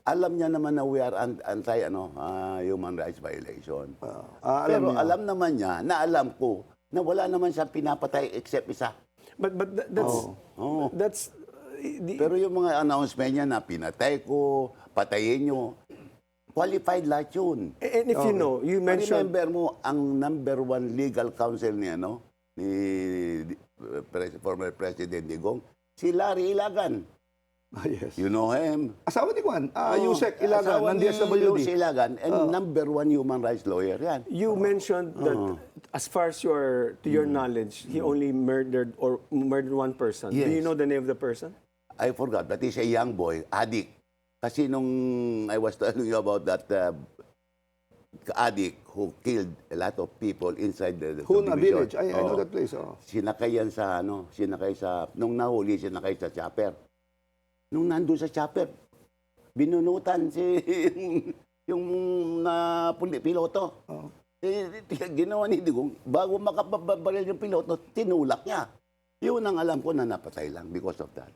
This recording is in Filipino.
Alam niya naman na we are anti human rights violation. Alam Pero niya. alam naman niya na alam ko na wala naman siyang pinapatay except isa. But that's Oo. that's Pero yung mga announcement niya na pinatay ko, patayin niyo, qualified lahat yun. and if you know, you mentioned Remember mo, ang number one legal counsel niya, ni former President Digong, si Larry Ilagan. Yes. You know him. Asawa ni Juan, Yusek Ilagan, Asawa ng ni DSWD. Yusek Ilagan, and number one human rights lawyer yan. you mentioned that as far as to your knowledge, he only murdered one person. Do you Yes. know the name of the person? I forgot, but he's a young boy, addict. Kasi nung I was telling you about that addict who killed a lot of people inside the Huna subdivision. Village. I know Oo. that place. Oh. Sinakay yan nung nahuli, sinakay sa chopper. Nung nandun sa chopper, binunutan yung piloto. Oh. Ginawa ni Digong, bago makapabaril yung piloto, tinulak niya. Yun ang alam ko na napatay lang because of that.